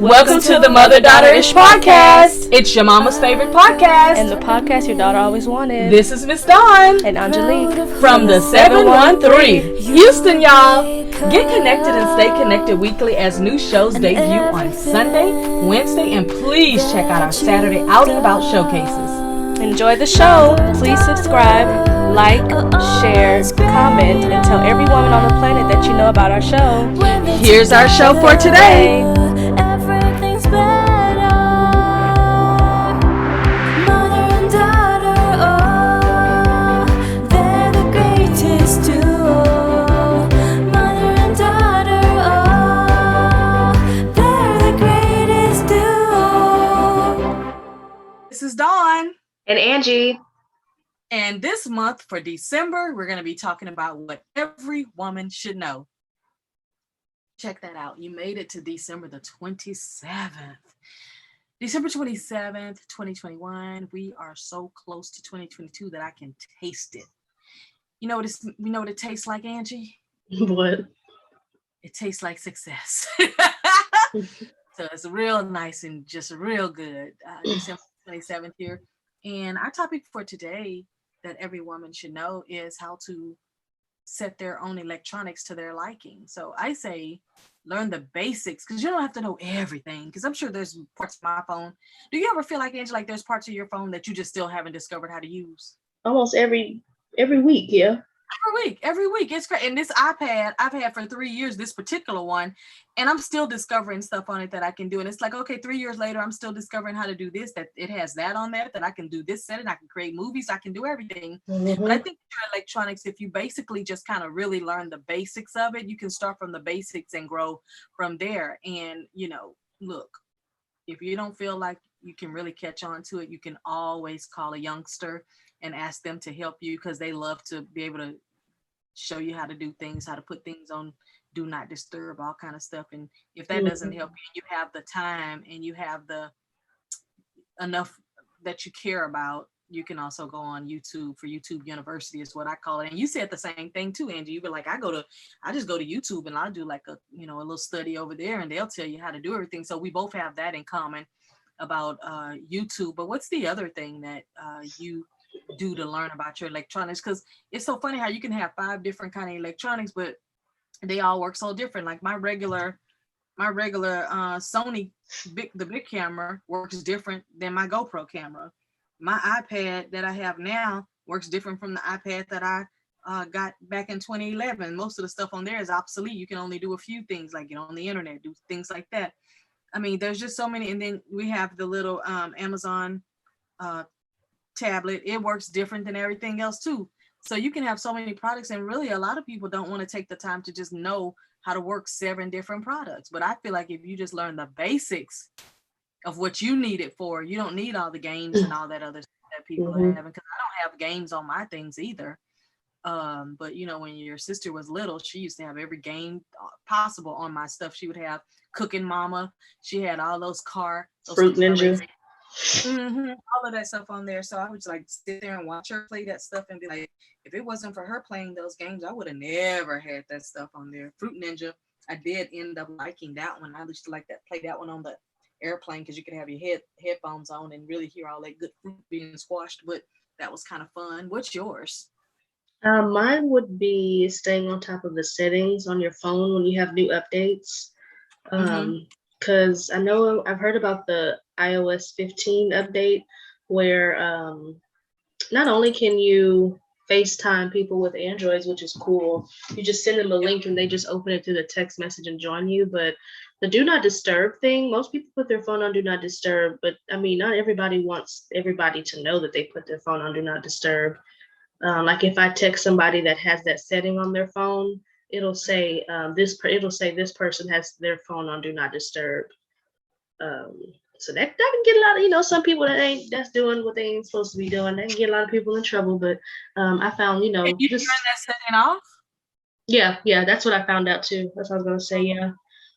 Welcome to the Mother Daughter-ish podcast. It's your mama's favorite podcast. And the podcast your daughter always wanted. This is Miss Dawn. And Angelique. From the 713. Houston, y'all. Get connected and stay connected weekly as new shows debut on Sunday, Wednesday, and please check out our Saturday Out and About showcases. Enjoy the show. Please subscribe, like, share, comment, and tell every woman on the planet that you know about our show. Here's our show for today. This is Dawn. And Angie. And this month for December, we're going to be talking about what every woman should know. Check that out. You made it to December the 27th. December 27th, 2021. We are so close to 2022 that I can taste it. You know what it tastes like, Angie? What? It tastes like success. So it's real nice and just real good. December 27th here. And our topic for today that every woman should know is how to set their own electronics to their liking. So I say learn the basics, because you don't have to know everything, because I'm sure there's parts of my phone. Do you ever feel like, Angie, like there's parts of your phone that you just still haven't discovered how to use? Almost every week, yeah. Every week. It's great. And this iPad I've had for 3 years, this particular one, and I'm still discovering stuff on it that I can do. And it's like, okay, 3 years later, I'm still discovering how to do this, that it has that on there, that I can do this setting, I can create movies, I can do everything. Mm-hmm. But I think your electronics, if you basically just kind of really learn the basics of it, you can start from the basics and grow from there. And, look, if you don't feel like you can really catch on to it, you can always call a youngster and ask them to help you, because they love to be able to show you how to do things, how to put things on do not disturb, all kind of stuff. And if that doesn't help you, you have the time and you have the enough that you care about, you can also go on YouTube for YouTube University is what I call it. And you said the same thing too, Angie. You were like, I just go to YouTube and I'll do like a little study over there and they'll tell you how to do everything. So we both have that in common about YouTube. But what's the other thing that you do to learn about your electronics? Because it's so funny how you can have 5 different kind of electronics, but they all work so different. Like my regular Sony the big camera works different than my GoPro camera. My iPad that I have now works different from the iPad that I got back in 2011. Most of the stuff on there is obsolete. You can only do a few things, like get on the internet, do things like that. I mean, there's just so many. And then we have the little Amazon tablet. It works different than everything else too. So you can have so many products, and really a lot of people don't want to take the time to just know how to work 7 different products. But I feel like if you just learn the basics of what you need it for, you don't need all the games and all that other stuff that people are having, because I don't have games on my things either. But when your sister was little, she used to have every game possible on my stuff. She would have Cooking Mama. She had all those Fruit Ninja. All of that stuff on there. So I would just like sit there and watch her play that stuff and be like, if it wasn't for her playing those games, I would have never had that stuff on there. Fruit Ninja, I did end up liking that one. I used to like play that one on the airplane, because you could have your headphones on and really hear all that good fruit being squashed. But that was kind of fun. What's yours? Mine would be staying on top of the settings on your phone when you have new updates. Because I know I've heard about the iOS 15 update where not only can you FaceTime people with Androids, which is cool, you just send them a link and they just open it through the text message and join you. But the do not disturb thing, most people put their phone on do not disturb, but I mean, not everybody wants everybody to know that they put their phone on do not disturb. Like if I text somebody that has that setting on their phone, it'll say this person has their phone on do not disturb. So that can get a lot of, some people that's doing what they ain't supposed to be doing. That can get a lot of people in trouble. But I found, And you turn that setting off? Yeah, that's what I found out too. That's what I was gonna say. Yeah,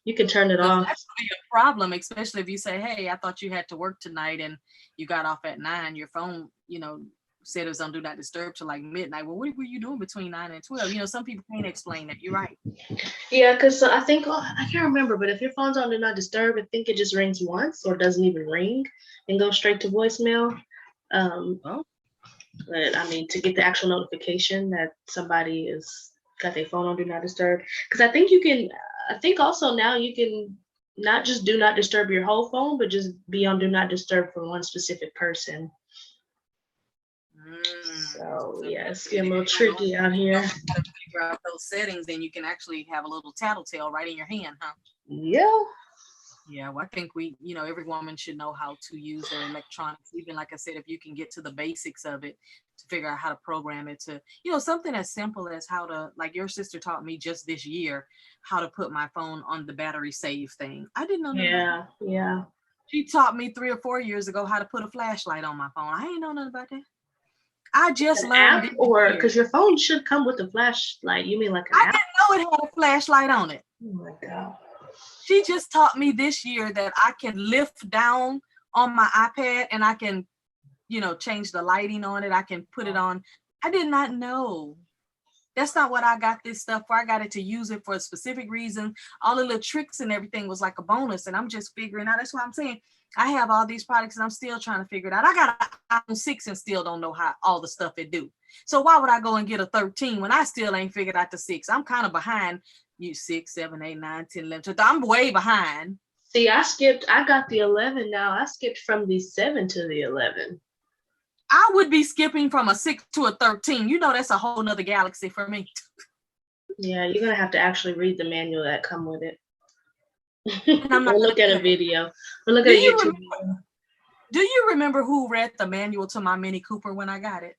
you can turn it off. That's gonna be a problem, especially if you say, "Hey, I thought you had to work tonight and you got off at 9." Your phone, said it was on Do Not Disturb till like midnight. Well, what were you doing between 9 and 12? You know, some people can't explain that. You're right. Yeah, because I think I can't remember, but if your phone's on Do Not Disturb, I think it just rings once or doesn't even ring and goes straight to voicemail. Oh. But I mean, to get the actual notification that somebody is got their phone on Do Not Disturb, because I think you can. I think also now you can not just Do Not Disturb your whole phone, but just be on Do Not Disturb for one specific person. So yeah, it's getting a little tricky out here. To figure out those settings, then you can actually have a little tattletale right in your hand, huh? Yeah. Yeah, well, I think every woman should know how to use their electronics. Even like I said, if you can get to the basics of it to figure out how to program it to, something as simple as how to, like your sister taught me just this year, how to put my phone on the battery save thing. I didn't know. Yeah. She taught me 3 or 4 years ago how to put a flashlight on my phone. I ain't know nothing about that. I just learned app, or because your phone should come with a flashlight. You mean like an I app? didn't know it had a flashlight on it. Oh my God. She just taught me this year that I can lift down on my iPad and I can, change the lighting on it. I can put it on. I did not know. That's not what I got this stuff for. I got it to use it for a specific reason. All the little tricks and everything was like a bonus, and I'm just figuring out. That's why I'm saying I have all these products and I'm still trying to figure it out. I got an iPhone 6 and still don't know how all the stuff it do. So why would I go and get a 13 when I still ain't figured out the 6? I'm kind of behind you 6, 7, 8, 9, 10, 11, 12. I'm way behind. See, I got the 11 now. I skipped from the 7 to the 11. I would be skipping from a 6 to a 13. That's a whole nother galaxy for me. Yeah, you're gonna have to actually read the manual that come with it. Or look at a video. Or look at a YouTube video. Do you remember who read the manual to my Mini Cooper when I got it?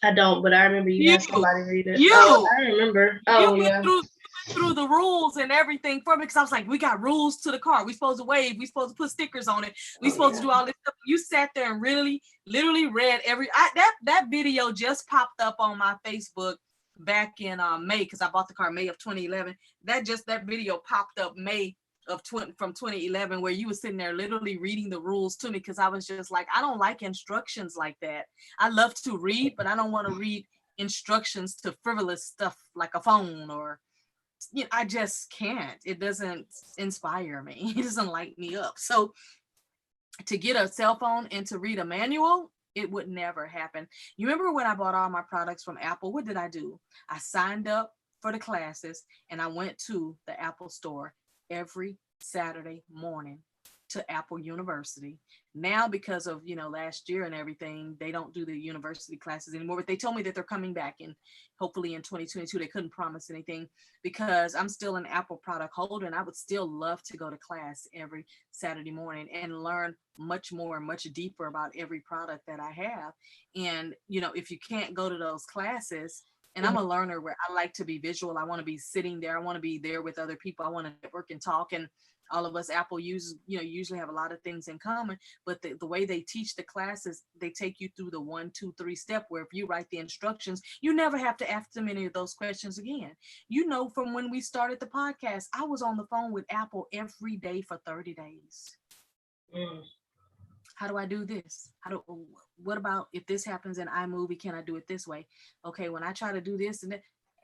I don't, but I remember you had somebody read it. I remember. Went through the rules and everything for me, because I was like, we got rules to the car. We supposed to wave. We supposed to put stickers on it. We supposed to do all this stuff. You sat there and really, literally read that video just popped up on my Facebook back in May, because I bought the car May of 2011. That video popped up May from 2011, where you were sitting there literally reading the rules to me, because I was just like, I don't like instructions like that. I love to read, but I don't want to read instructions to frivolous stuff like a phone, or I just can't. It doesn't inspire me. It doesn't light me up. So to get a cell phone and to read a manual, it would never happen. You remember when I bought all my products from Apple, what did I do? I signed up for the classes and I went to the Apple store every Saturday morning to Apple University. Now, because of, last year and everything, they don't do the university classes anymore, but they told me that they're coming back, and hopefully in 2022. They couldn't promise anything, because I'm still an Apple product holder and I would still love to go to class every Saturday morning and learn much more, much deeper about every product that I have. And, if you can't go to those classes, and I'm a learner where I like to be visual. I want to be sitting there. I want to be there with other people. I want to network and talk. And all of us Apple users, usually have a lot of things in common. But the way they teach the classes, they take you through the 1, 2, 3 step, where if you write the instructions, you never have to ask them any of those questions again. From when we started the podcast, I was on the phone with Apple every day for 30 days. How do I do this? What about if this happens in iMovie? Can I do it this way? Okay, when I try to do this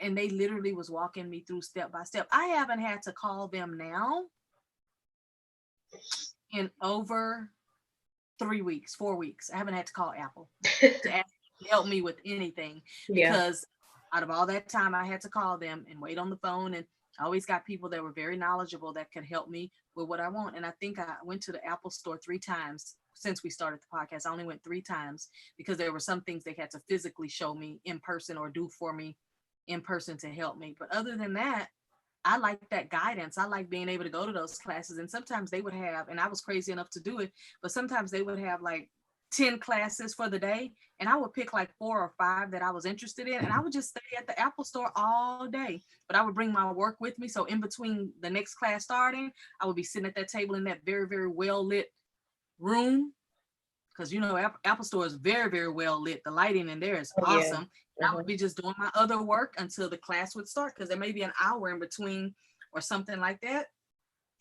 and they literally was walking me through step by step. I haven't had to call them now in over 3 weeks, 4 weeks. I haven't had to call Apple to ask to help me with anything, because out of all that time I had to call them and wait on the phone, and I always got people that were very knowledgeable that could help me with what I want. And I think I went to the Apple store 3 times since we started the podcast. I only went 3 times because there were some things they had to physically show me in person or do for me in person to help me. But other than that, I like that guidance. I like being able to go to those classes. And sometimes they would have, and I was crazy enough to do it, but sometimes they would have like 10 classes for the day, and I would pick like 4 or 5 that I was interested in, and I would just stay at the Apple store all day. But I would bring my work with me, so in between the next class starting, I would be sitting at that table in that very, very well lit room, because Apple store is very, very well lit. The lighting in there is awesome. I would be just doing my other work until the class would start, because there may be an hour in between or something like that.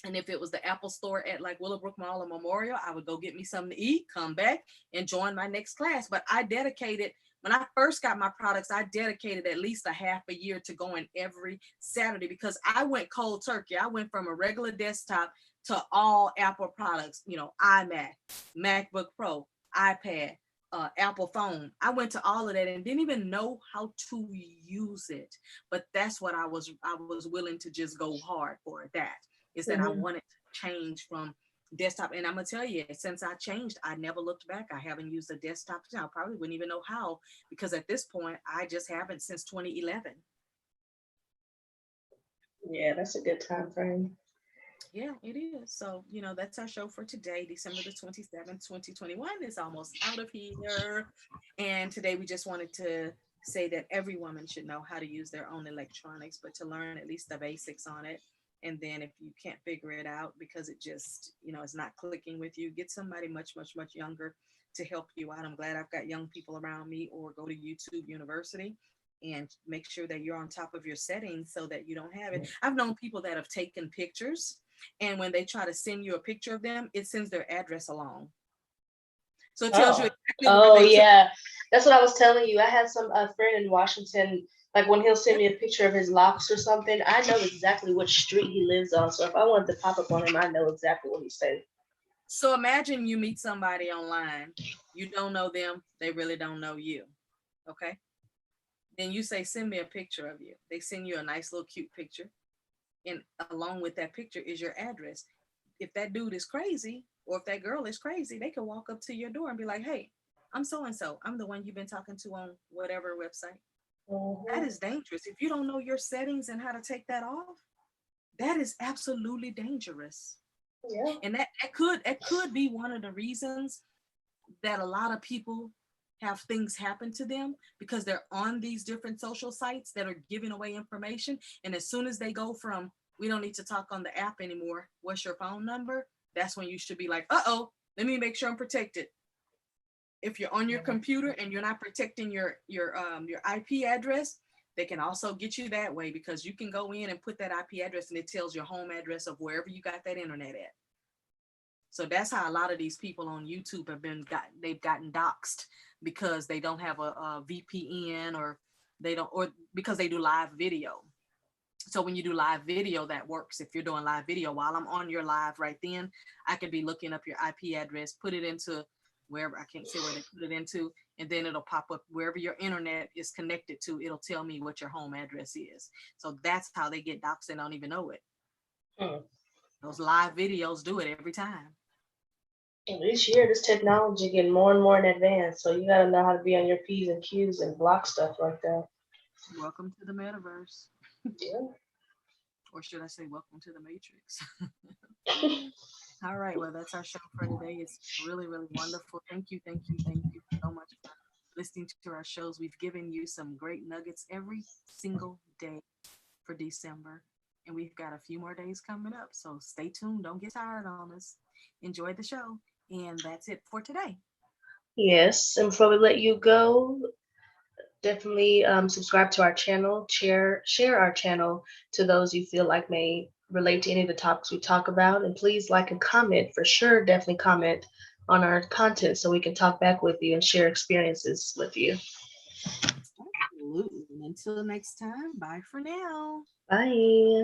And if it was the Apple store at like Willowbrook Mall or Memorial, I would go get me something to eat, come back and join my next class. But I dedicated, when I first got my products, I dedicated at least a half a year to going every Saturday because I went cold turkey. I went from a regular desktop to all Apple products, you know, iMac, MacBook Pro, iPad, Apple phone. I went to all of that and didn't even know how to use it. But that's what I was willing to just go hard for that. Is that I wanted to change from desktop. And I'm gonna tell you, since I changed, I never looked back. I haven't used a desktop now. I probably wouldn't even know how, because at this point, I just haven't since 2011. Yeah, that's a good time frame. Yeah, it is. So, you know, that's our show for today. December the 27th, 2021 is almost out of here. And today we just wanted to say that every woman should know how to use their own electronics, but to learn at least the basics on it. And then if you can't figure it out because it just, you know, it's not clicking with you, get somebody much younger to help you out. I'm glad I've got young people around me, or go to YouTube University and make sure that you're on top of your settings so that you don't have it. I've known people that have taken pictures, and when they try to send you a picture of them, it sends their address along. So it tells you exactly where they yeah. That's what I was telling you. I had some friend in Washington, like when he'll send me a picture of his locks or something, I know exactly which street he lives on. So if I wanted to pop up on him, I know exactly what he said. So imagine you meet somebody online, you don't know them, they really don't know you, okay? Then you say, send me a picture of you. They send you a nice little cute picture, and along with that picture is your address. If that dude is crazy, or if that girl is crazy, they can walk up to your door and be like, hey, I'm so-and-so. I'm the one you've been talking to on whatever website. That is dangerous. If you don't know your settings and how to take that off, that is absolutely dangerous. Yeah. And that could be one of the reasons that a lot of people have things happen to them, because they're on these different social sites that are giving away information. And as soon as they go from, we don't need to talk on the app anymore, what's your phone number? That's when you should be like, uh-oh, let me make sure I'm protected. If you're on your computer and you're not protecting your IP address, they can also get you that way, because you can go in and put that IP address and it tells your home address of wherever you got that internet at. So that's how a lot of these people on YouTube they've gotten doxxed, because they don't have a VPN, or because they do live video. So when you do live video, that works. If you're doing live video while I'm on your live right then, I could be looking up your IP address, put it into wherever, I can't say where they put it into, and then it'll pop up wherever your internet is connected to. It'll tell me what your home address is. So that's how they get doxxed and don't even know it. Those live videos do it every time. And this year, this technology getting more and more in advance, so you gotta know how to be on your P's and Q's and block stuff like that. Welcome to the metaverse. Yeah. Or should I say, welcome to the Matrix. All right, well, that's our show for today. It's really wonderful. Thank you so much for listening to our shows. We've given you some great nuggets every single day for December, and we've got a few more days coming up, so stay tuned. Don't get tired on us. Enjoy the show, and that's it for today. Yes, and before we let you go, definitely subscribe to our channel, share our channel to those you feel like may relate to any of the topics we talk about, and please like and comment for sure. Definitely comment on our content so we can talk back with you and share experiences with you. Absolutely. And until next time, bye for now. Bye.